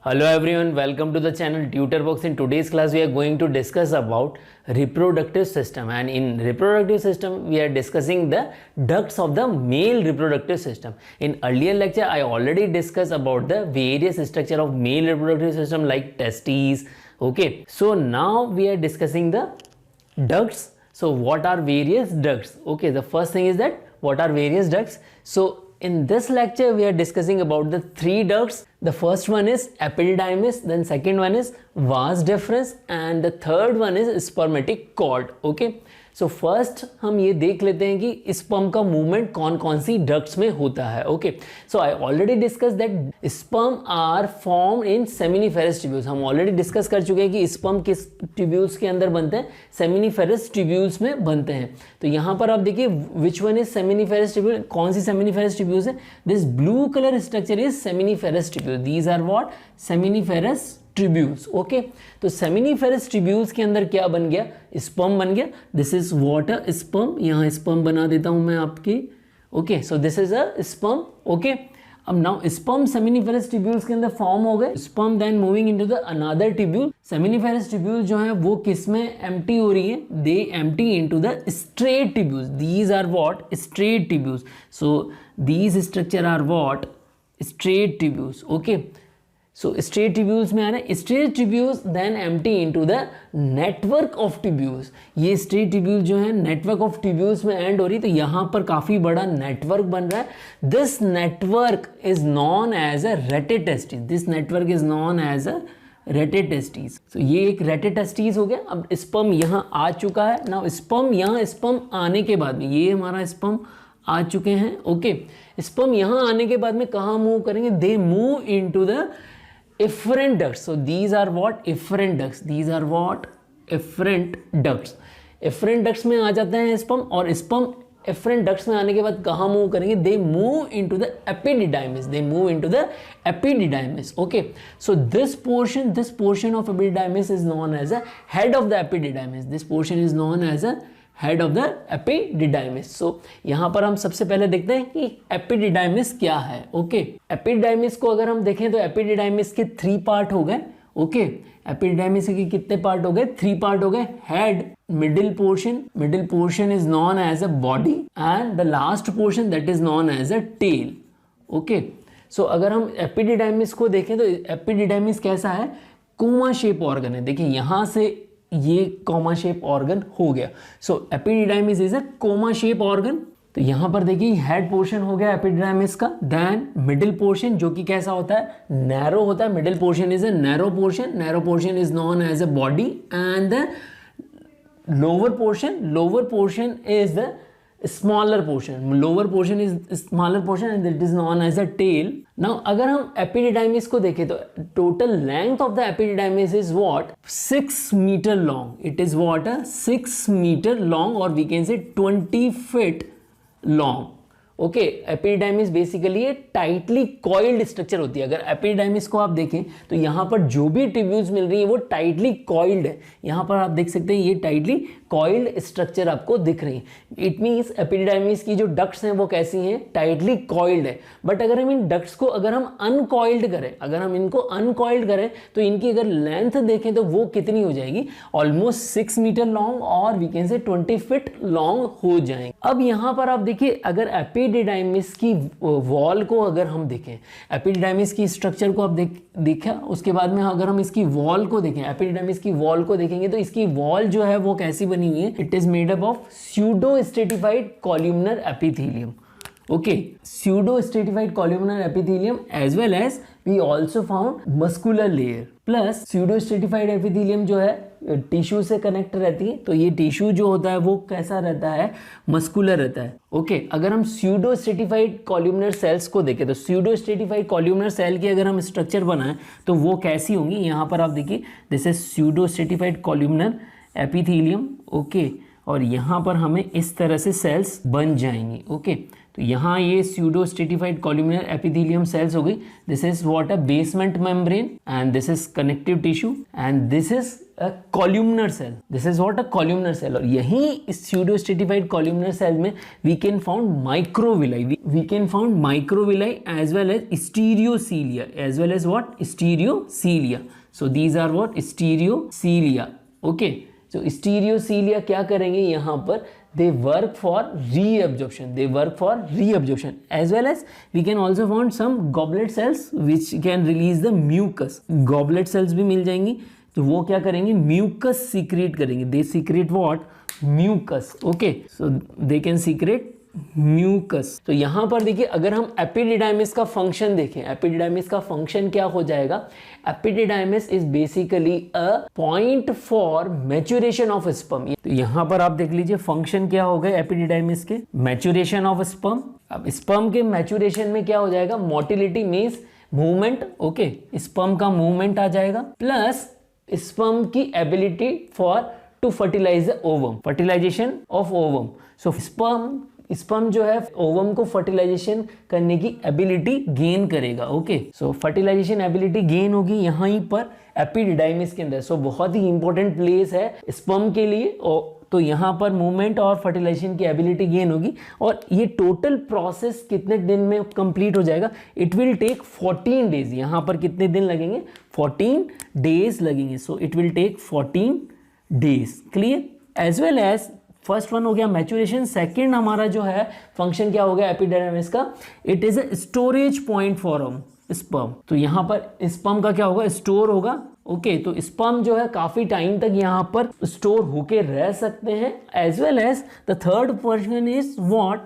Hello everyone, welcome to the channel TutorBox. In today's class we are going to discuss about reproductive system, and in reproductive system we are discussing the ducts of the male reproductive system. In earlier lecture I already discussed about the various structure of male reproductive system like testes. Okay, so now we are discussing the ducts. So what are various ducts? Okay, the first thing is that what are various ducts. So in this lecture we are discussing about the three ducts. The first one is epididymis, then second one is vas deferens, and the third one is spermatic cord. Okay, so first हम ये देख लेते हैं कि sperm का movement कौन कौन सी ducts में होता है. Okay, so I already discuss that sperm are form in seminiferous tubules. हम ऑलरेडी डिस्कस कर चुके हैं कि स्पर्म किस ट्यूब्यूल्स के अंदर बनते हैं, सेमिनिफेरस ट्यूब्यूल्स में बनते हैं. तो यहाँ पर आप देखिए which one is seminiferous tubule. कौन सी सेमिनिफेरस ट्यूब्यूल्स है? This blue colour structure is seminiferous tubule. These are what? Seminiferous tubules. ओके, तो सेमिनिफेरस ट्रिब्यूल्स के अंदर क्या बन गया? स्पर्म बन गया. This is water sperm. यहाँ स्पर्म बना देता हूं मैं आपकी. Okay, so this is a sperm. Okay, अब नाउ स्पर्म सेमिनिफेरस ट्रिब्यूल्स के अंदर फॉर्म हो गए. Sperm then moving into the another tubule. Seminiferous tubule जो है वो किस में एम्प्टी हो रही है? They empty into the straight tubules. These are what? Straight tubules. So these structure are what? Straight tubules. Okay, so straight tubules में आ रहे हैं. Straight tubules then empty into the network of tubules. ये straight ट्रिब्यूल जो है network of ट्रिब्यूल्स में and हो रही है. तो यहाँ पर काफी बड़ा नेटवर्क बन रहा है. This network is known as a rete testis. This network is known as a rete testis. तो ये एक रेटेटेस्टिस हो गया. अब स्पर्म यहाँ आ चुका है. नाउ स्पर्म यहाँ स्पर्म आने के बाद में ये हमारा स्पर्म आ चुके हैं. ओके, स्पर्म यहाँ आने के बाद में कहाँ मूव करेंगे? दे move into the efferent ducts. So these are what? Efferent ducts. These are what? Efferent ducts. Efferent ducts में आ जाते हैं स्पर्म, और स्पर्म efferent ducts में आने के बाद कहाँ मूव करेंगे? They move into the epididymis. They move into the epididymis. Okay, so this portion of epididymis is known as a head of the epididymis. This portion is known as a head of the epididymis. So यहाँ पर हम सबसे पहले देखते हैं कि epididymis क्या है. ओके, एपिडिडाइमिस को अगर हम देखें तो एपिडिडाइमिस के 3 पार्ट हो गए. ओके, एपिडिडाइमिस के कितने पार्ट हो गए? 3 पार्ट हो गए. Head, middle portion is known as a body, and the last portion that is known as a tail. Okay, so अगर हम एपिडिडाइमिस को देखें तो एपिडिडाइमिस कैसा है? कोमा शेप ऑर्गन है. देखिए यहाँ से ये कोमा शेप ऑर्गन हो गया. So epididymis is a comma shape organ. तो यहां पर देखिए हेड पोर्शन हो गया एपिडिडाइमिस का. देन मिडिल पोर्शन जो कि कैसा होता है? नैरो होता है. Middle portion is a narrow portion is known as a body, and the lower portion is the smaller portion. Lower portion is smaller portion and it is known as a tail. Now अगर हम epididymis को देखें तो total length of the epididymis is what? 6 meter long. It is what? 6 meter long, or we can say 20 feet long. Okay, epididymis basically ये tightly coiled structure होती है. अगर epididymis को आप देखें तो यहाँ पर जो भी ट्रिब्यूल्स मिल रही है वो टाइटली कॉइल्ड है. यहाँ पर आप देख सकते हैं ये टाइटली कॉइल्ड स्ट्रक्चर आपको दिख रही है. इट मीन्स एपिडिडाइमिस की जो डक्ट्स हैं वो कैसी हैं? टाइटली कॉइल्ड है. बट अगर हम इन डक्ट्स को अगर हम इनको अनकॉइल्ड करें तो इनकी अगर लेंथ देखें तो वो कितनी हो जाएगी? ऑलमोस्ट 6 मीटर लॉन्ग, और वी कैन से 20 फीट लॉन्ग हो जाएंगे. अब यहाँ पर आप देखिए अगर एपिडिडाइमिस की वॉल को अगर हम देखें, एपिडिडाइमिस की स्ट्रक्चर को आप देखा, उसके बाद में अगर हम इसकी वॉल को देखें, एपिडिडाइमिस की वॉल को देखेंगे तो इसकी वॉल जो है वो कैसी बनी हुई है? It is made up of pseudo stratified columnar epithelium. Okay, pseudo stratified columnar epithelium as well as we also found muscular layer. Plus pseudo stratified epithelium जो है टिश्यू से कनेक्ट रहती है. तो ये टिश्यू जो होता है वो कैसा रहता है? मस्कुलर रहता है. ओके, अगर हम स्यूडो स्ट्रेटिफाइड कॉल्यूमनर सेल्स को देखें तो स्यूडो स्ट्रेटिफाइड कॉल्यूमनर सेल की अगर हम स्ट्रक्चर बनाएं तो वो कैसी होंगी? यहाँ पर आप देखिए this is pseudo stratified columnar epithelium. Okay, और यहाँ पर हमें इस तरह से सेल्स बन जाएंगी। ओके, तो यहाँ ये pseudo stratified columnar epithelium cells हो गई। This is what a basement membrane and this is connective tissue and this is a columnar cell. This is what a columnar cell. और यहीं इस स्यूडो स्ट्रेटिफाइड कॉलमनर सेल में we can found microvilli, we can found microvilli as well as stereocilia, as well as what stereocilia. So these are what stereocilia. Okay, तो stereocilia क्या करेंगे यहाँ पर, they work for reabsorption, they work for reabsorption, as well as we can also find some goblet cells which can release the mucus। goblet cells भी मिल जाएंगी, तो वो क्या करेंगे, mucus secrete करेंगे। they secrete what, mucus। okay, so they can secrete mucus. तो यहाँ पर देखिए, अगर हम एपिडिडाइमिस का फंक्शन देखें, एपिडिडाइमिस का फंक्शन क्या हो जाएगा, epididymis is basically a point for maturation of sperm. तो यहाँ पर आप देख लीजिए फंक्शन क्या हो गए एपिडिडाइमिस के, मैच्योरेशन ऑफ स्पर्म। अब स्पर्म के मैच्योरेशन में क्या हो जाएगा, motility means movement. Okay, sperm का मूवमेंट आ जाएगा, प्लस स्पर्म की ability for to fertilise the ovum, fertilisation of ovum. So sperm जो है ओवम को फर्टिलाइजेशन करने की एबिलिटी गेन करेगा। Okay, so fertilisation ability gain होगी यहाँ पर एपिडिडाइमिस के अंदर। सो बहुत ही इंपॉर्टेंट प्लेस है स्पर्म के लिए। तो यहाँ पर मूवमेंट और फर्टिलाइजेशन की एबिलिटी गेन होगी। और ये टोटल प्रोसेस कितने दिन में कंप्लीट हो जाएगा, इट विल टेक 14 डेज। यहाँ पर कितने दिन लगेंगे, 14 डेज लगेंगे। So it will take 14 days. Clear, as well as first one हो गया मैच्योरेशन। सेकंड हमारा जो है फंक्शन क्या हो गया एपिडिडाइमिस का, it is a storage point for sperm. तो यहाँ पर स्पर्म का क्या होगा, स्टोर होगा। ओके, तो स्पर्म जो है काफी टाइम तक यहाँ पर स्टोर होके रह सकते हैं। As well as the third person is what,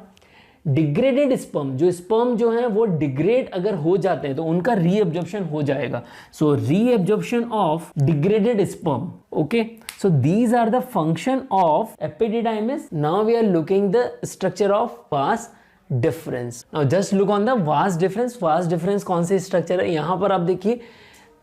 degraded sperm. जो स्पर्म जो है वो डिग्रेड अगर हो जाते हैं तो उनका रीअब्जॉर्प्शन हो जाएगा। So reabsorption of degraded sperm. Okay, so these are the function of epididymis. Now we are looking the structure of vas difference. Now just look on the vas difference. vas difference कौन सी structure है, यहाँ पर आप देखिए,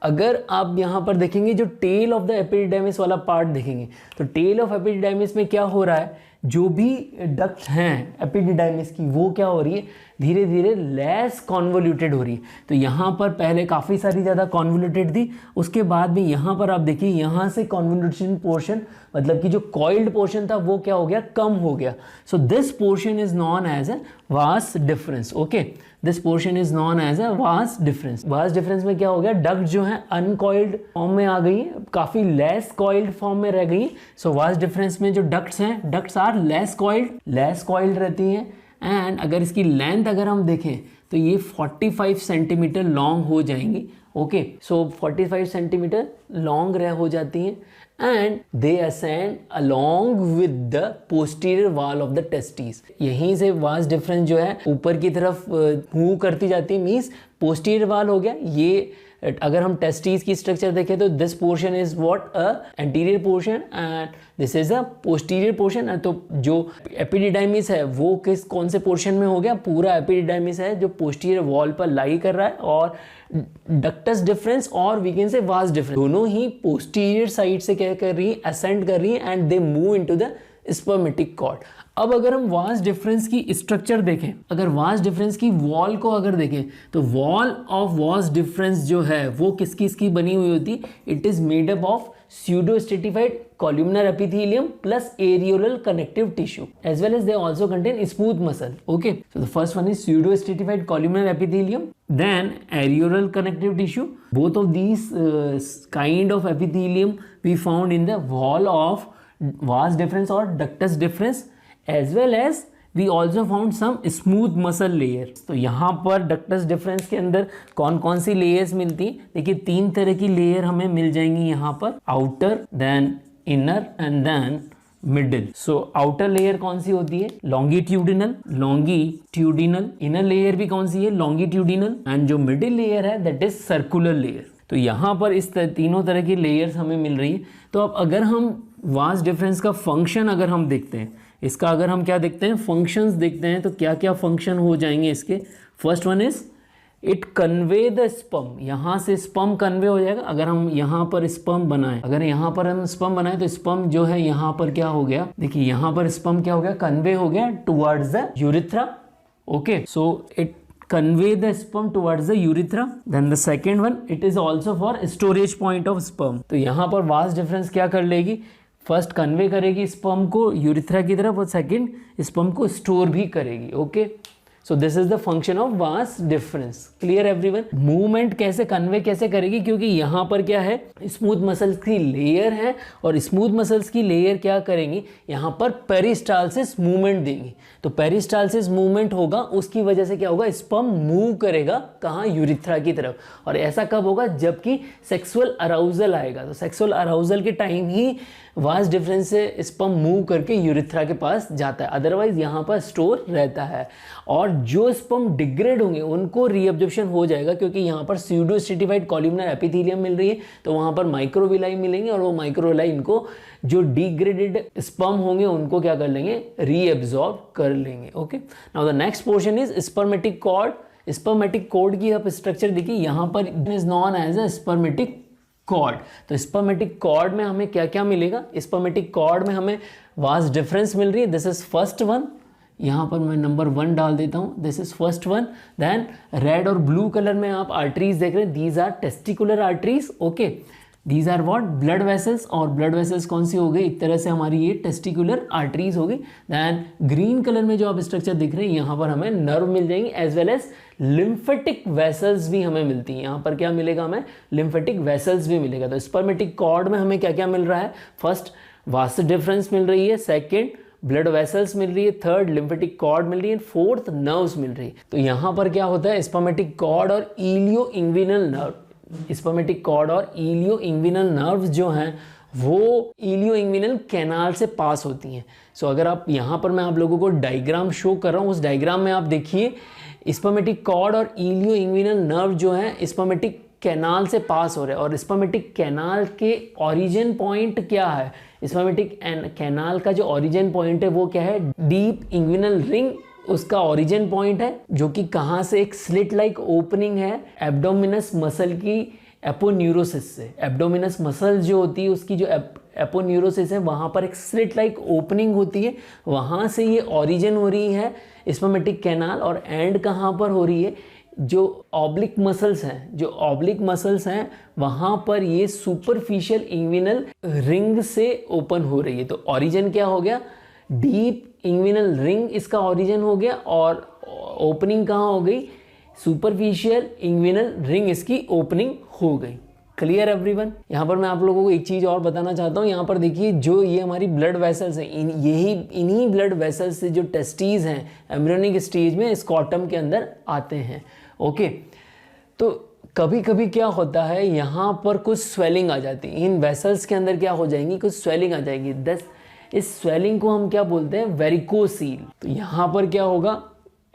अगर आप यहाँ पर देखेंगे जो टेल ऑफ द एपिडिडाइमिस वाला पार्ट देखेंगे, तो टेल ऑफ एपिडिडाइमिस में क्या हो रहा है, जो भी डक्ट हैं एपिडिडाइमिस की वो क्या हो रही है, धीरे धीरे लेस कॉन्वोल्यूटेड हो रही है। तो यहाँ पर पहले काफ़ी सारी ज़्यादा कॉन्वोल्यूटेड थी, उसके बाद में यहाँ पर आप देखिए यहाँ से कॉन्वोल्यूशन पोर्शन, मतलब कि जो कॉइल्ड पोर्शन था वो क्या हो गया, कम हो गया। So this portion is known as a vas deferens. Okay, this portion is known as a vas deferens. Vas deferens में क्या हो गया, डक्ट जो है अनकॉइल्ड फॉर्म में आ गई है, काफ़ी लेस कॉइल्ड फॉर्म में रह गई। सो वास डिफरेंस में जो डक्ट्स हैं, डक्ट्स आर लेस कॉइल्ड रहती हैं। एंड अगर इसकी लेंथ अगर हम देखें तो ये 45 सेंटीमीटर लॉन्ग हो जाएंगी। ओके, सो 45 सेंटीमीटर लॉन्ग हो जाती हैं and they ascend along with the posterior wall of the testis. यहीं से वास डिफरेंस जो है ऊपर की तरफ मूव करती जाती है, मीन्स पोस्टीरियर वॉल हो गया ये। अगर हम टेस्टिस की स्ट्रक्चर देखें तो this portion is what a anterior portion and this is a posterior portion. तो जो एपिडिडाइमिस है वो कौन से पोर्शन में हो गया, पूरा एपिडिडाइमिस है जो पोस्टीरियर वॉल पर लाई कर रहा है। और डक्टस डिफरेंस और we can say vas difference दोनों ही पोस्टीरियर साइड से क्या कर रही है, असेंड कर रही है and they move into the spermatic cord. अब अगर हम वास डिफरेंस की स्ट्रक्चर देखें, अगर वास डिफरेंस की वॉल को अगर देखें तो वॉल ऑफ वास डिफरेंस जो है वो किसकी बनी हुई होती, it is made up of pseudo stratified columnar epithelium plus areolar connective tissue, as well as they also contain smooth muscle. Okay, so the first one is pseudo stratified columnar epithelium, then areolar connective tissue. Both of these kind of epithelium we found in the wall of vas deferens or ductus deferens, as well as we also found some smooth muscle layer. तो यहाँ पर ductus difference के अंदर कौन कौन सी layers मिलती हैं, देखिए 3 तरह की लेयर हमें मिल जाएंगी यहाँ पर, outer, then inner and then middle. So outer layer कौन सी होती है, लॉन्गिट्यूडिनल। इनर लेयर भी कौन सी है, लॉन्गिट्यूडिनल। एंड जो मिडिल लेयर है दैट इज सर्कुलर लेयर। तो यहाँ पर इस तीनों तरह की लेयर्स हमें मिल रही है। तो अब अगर हम वास डिफरेंस का फंक्शन अगर हम देखते हैं, इसका अगर हम क्या देखते हैं, फंक्शंस देखते हैं, तो क्या क्या फंक्शन हो जाएंगे इसके। First one is it convey the sperm, यहाँ से स्पर्म कन्वे हो जाएगा। अगर हम यहाँ पर स्पर्म बनाएं, अगर यहाँ पर हम स्पर्म बनाएं तो स्पर्म जो है यहाँ पर क्या हो गया, देखिए यहाँ पर स्पर्म क्या हो गया, कन्वे हो गया towards the urethra. Okay, so it convey the sperm towards the urethra. Then the second one, it is also for storage point of sperm. तो यहाँ पर वास्ट डिफरेंस क्या कर लेगी, फर्स्ट कन्वे करेगी स्पर्म को यूरिथ्रा की तरफ और सेकंड स्पर्म को स्टोर भी करेगी। Okay, so this is the function of vast difference. Clear everyone. Movement कैसे कन्वे कैसे करेगी, क्योंकि यहाँ पर क्या है, स्मूथ मसल्स की लेयर है और स्मूथ मसल्स की लेयर क्या करेंगी, यहाँ पर पेरिस्टालसिस मूवमेंट देंगी। तो पेरिस्टालसिस मूवमेंट होगा, उसकी वजह से क्या होगा, स्पर्म मूव करेगा कहाँ, यूरिथ्रा की तरफ। और ऐसा कब होगा, जबकि सेक्सुअल अराउजल आएगा। तो सेक्सुअल अराउजल के टाइम ही वास्ट डिफरेंस से स्पर्म मूव करके यूरिथ्रा के पास जाता है, अदरवाइज यहाँ पर स्टोर रहता है। और जो स्पर्म डिग्रेड होंगे उनको रीअब्जॉर्प्शन हो जाएगा, क्योंकि यहाँ पर स्यूडो स्ट्रेटिफाइड कॉलमनर एपिथेलियम मिल रही है, तो वहाँ पर माइक्रोविलाई मिलेंगे और वो माइक्रोविलाई इनको जो डिग्रेडेड स्पर्म होंगे उनको क्या कर लेंगे, रीअब्जॉर्ब कर लेंगे। Okay, now the next portion is spermatic cord. Spermatic cord की आप स्ट्रक्चर देखिए, यहाँ पर is known as a spermatic cord. तो स्पर्मेटिक कॉर्ड में हमें क्या क्या मिलेगा, स्पर्मेटिक कॉर्ड में हमें वास्ट डिफरेंस मिल रही है। दिस इज फर्स्ट वन, यहाँ पर मैं नंबर 1 डाल देता हूँ, this is first one. Then red और ब्लू कलर में आप आर्टरीज देख रहे हैं, these are testicular arteries. Okay, these are what, blood vessels. और ब्लड वेसल्स कौन सी हो गई, एक तरह से हमारी ये टेस्टिकुलर आर्टरीज हो गई। देन ग्रीन कलर में जो आप स्ट्रक्चर दिख रहे हैं, यहाँ पर हमें नर्व मिल जाएंगे, as well as lymphatic vessels भी हमें मिलती हैं। यहाँ पर क्या मिलेगा, हमें लिम्फेटिक वेसल्स भी मिलेगा। तो स्पर्मेटिक कॉर्ड में हमें क्या क्या मिल रहा है, फर्स्ट वास्ट डिफरेंस मिल रही है, सेकेंड ब्लड वेसल्स मिल रही है, थर्ड लिम्फेटिक कॉर्ड मिल रही है, फोर्थ नर्व्स मिल रही है। तो यहाँ पर क्या होता है, स्पर्मेटिक कॉर्ड और इलियो इंग्विनल नर्व, स्पर्मेटिक कॉर्ड और इलियो इंग्विनल नर्व्स जो हैं वो इलियो इंग्विनल कैनाल से पास होती हैं। सो अगर आप यहाँ पर मैं आप लोगों को डायग्राम शो कर रहा हूँ, उस डायग्राम में आप देखिए स्पर्मेटिक कॉर्ड और इलियो इंग्विनल नर्व जो है स्पर्मेटिक कैनाल से पास हो रहे हैं। और स्पर्मेटिक कैनाल के ओरिजिन पॉइंट क्या है, स्पर्मेटिक कैनाल का जो ओरिजिन पॉइंट है वो क्या है, डीप इंग्विनल रिंग उसका ओरिजिन पॉइंट है, जो कि कहाँ से, एक स्लिट लाइक ओपनिंग है एब्डोमिनस मसल की एपोन्यूरोसिस से। एब्डोमिनस मसल जो होती है उसकी जो एपोन्यूरोसिस है, वहाँ पर एक स्लिट लाइक ओपनिंग होती है, वहाँ से ये ओरिजिन हो रही है स्पर्मेटिक कैनाल। और एंड कहाँ पर हो रही है, जो ऑब्लिक मसल्स हैं, जो ऑब्लिक मसल्स हैं वहाँ पर ये सुपरफिशियल इंग्विनल रिंग से ओपन हो रही है। तो ओरिजिन क्या हो गया, डीप इंग्विनल रिंग इसका ओरिजिन हो गया, और ओपनिंग कहाँ हो गई, सुपरफिशियल इंग्विनल रिंग इसकी ओपनिंग हो गई। Clear everyone. यहाँ पर मैं आप लोगों को एक चीज़ और बताना चाहता हूँ, यहाँ पर देखिए जो ये हमारी ब्लड वेसल्स हैं, इन्हीं ब्लड वेसल्स से जो टेस्टीज हैं एम्ब्रियोनिक स्टेज में स्कॉटम के अंदर आते हैं। ओके, तो कभी कभी क्या होता है, यहाँ पर कुछ स्वेलिंग आ जाती है, इन वेसल्स के अंदर क्या हो जाएंगी, कुछ स्वेलिंग आ जाएगी। इस स्वेलिंग को हम क्या बोलते हैं, वेरिकोसील। तो यहाँ पर क्या होगा,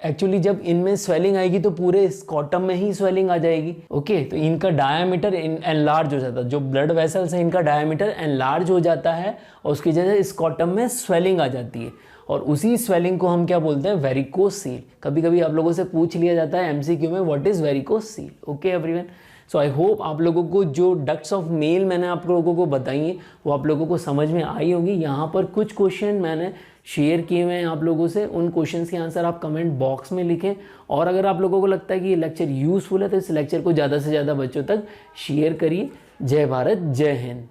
एक्चुअली जब इनमें स्वेलिंग आएगी तो पूरे स्कॉटम में ही स्वेलिंग आ जाएगी। ओके, तो इनका डायामीटर एनलार्ज हो जाता है, जो ब्लड वेसल्स है इनका डायामीटर एनलार्ज हो जाता है और उसकी वजह से स्कॉटम में स्वेलिंग आ जाती है, और उसी स्वेलिंग को हम क्या बोलते हैं, वेरिकोसील। कभी कभी आप लोगों से पूछ लिया जाता है एमसीक्यू में, what is varicocele. Okay everyone, so I hope आप लोगों को जो डक्ट्स ऑफ मेल मैंने आप लोगों को बताई है वो आप लोगों को समझ में आई होगी। यहाँ पर कुछ क्वेश्चन मैंने शेयर किए हुए हैं आप लोगों से, उन क्वेश्चंस के आंसर आप कमेंट बॉक्स में लिखें। और अगर आप लोगों को लगता है कि ये लेक्चर यूज़फुल है तो इस लेक्चर को ज़्यादा से ज़्यादा बच्चों तक शेयर करिए। जय भारत, जय हिंद।